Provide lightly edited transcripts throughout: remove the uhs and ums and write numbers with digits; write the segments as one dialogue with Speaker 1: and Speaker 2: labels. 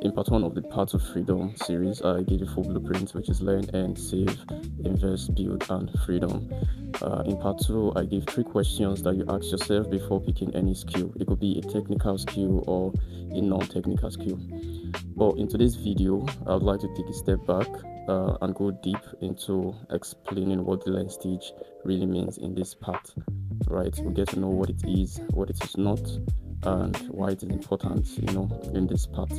Speaker 1: In part one of the Path of Freedom series, I gave a full blueprint, which is learn and save, invest, build, and freedom. In part two, I gave three questions that you ask yourself before picking any skill. It could be a technical skill or a non-technical skill. But in today's video, I would like to take a step back and go deep into explaining what the learn stage really means in this part. Right, we get to know what it is, what it is not, and why it is important, in this part.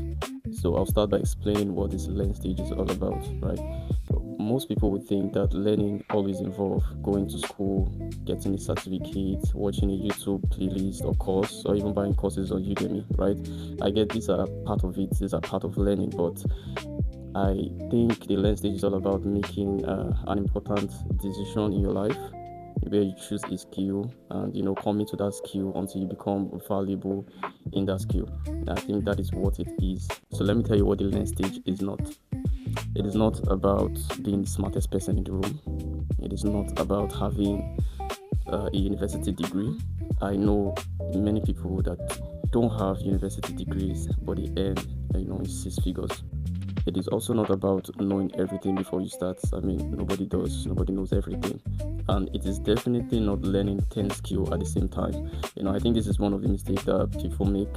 Speaker 1: So I'll start by explaining what this learn stage is all about, right? So most people would think that learning always involves going to school, getting a certificate, watching a YouTube playlist or course, or even buying courses on Udemy, right? I get these are part of it, these are part of learning, but I think the learn stage is all about making an important decision in your life where you choose a skill and commit to that skill until you become valuable in that skill. And I think that is what it is. So let me tell you what the learn stage is not. It is not about being the smartest person in the room. It is not about having a university degree. I know many people that don't have university degrees, but they earn, in six figures. It is also not about knowing everything before you start. I mean, nobody does, nobody knows everything. And it is definitely not learning 10 skill at the same time. I think this is one of the mistakes that people make.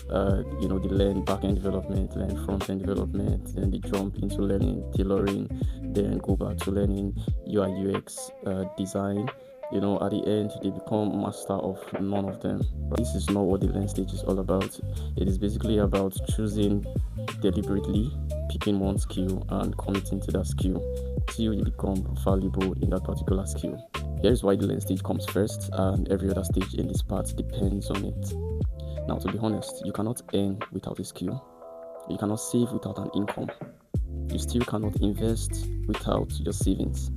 Speaker 1: They learn back-end development, learn front-end development, then they jump into learning tailoring, then go back to learning UI UX design. At the end, they become master of none of them. This is not what the learn stage is all about. It is basically about choosing deliberately, picking one skill and committing to that skill till you become valuable in that particular skill. Here is why the learn stage comes first, and every other stage in this part depends on it. Now, to be honest, you cannot earn without a skill. You cannot save without an income. You still cannot invest without your savings.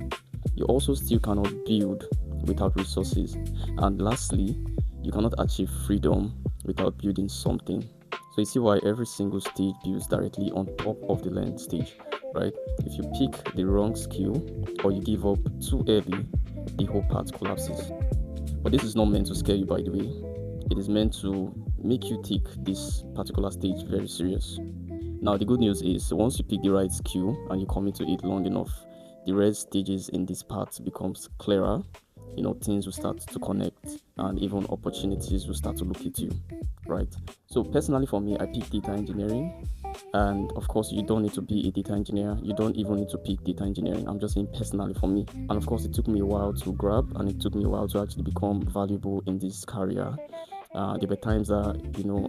Speaker 1: You also still cannot build without resources. And lastly, you cannot achieve freedom without building something. So you see why every single stage builds directly on top of the learn stage, right? If you pick the wrong skill or you give up too early, the whole path collapses. But this is not meant to scare you, by the way. It is meant to make you take this particular stage very serious. Now, the good news is once you pick the right skill and you commit to it long enough, the rest stages in this part becomes clearer. Things will start to connect and even opportunities will start to look at you, right? So personally for me, I picked data engineering, and of course you don't need to be a data engineer, you don't even need to pick data engineering. I'm just saying personally for me. And of course it took me a while to grab, and it took me a while to actually become valuable in this career. There were times that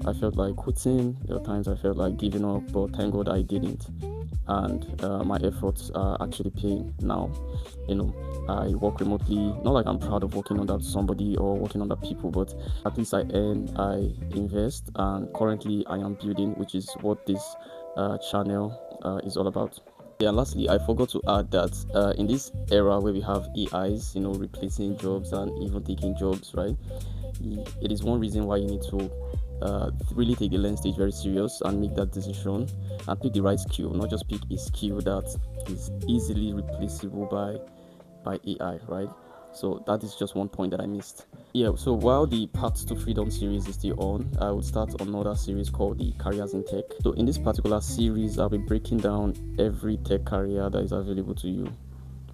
Speaker 1: I felt like quitting. There were times I felt like giving up, but thank God I didn't. And my efforts are actually paying now. I work remotely. Not like I'm proud of working under somebody or working under people, but at least I earn, I invest, and currently I am building, which is what this channel is all about. Yeah, lastly, I forgot to add that in this era where we have AIs, replacing jobs and even taking jobs, right? It is one reason why you need to really take the learn stage very serious and make that decision and pick the right skill, not just pick a skill that is easily replaceable by AI, right? So that is just one point that I missed. Yeah, so while the Path to Freedom series is still on, I will start another series called the Careers in Tech. So in this particular series, I'll be breaking down every tech career that is available to you,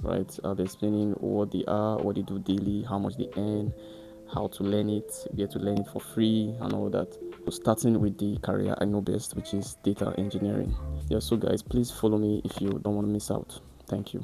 Speaker 1: right? I'll be explaining what they are, what they do daily, how much they earn, how to learn it, where to learn it for free, and all that. So starting with the career I know best, which is data engineering. Yeah, so guys, please follow me if you don't want to miss out. Thank you.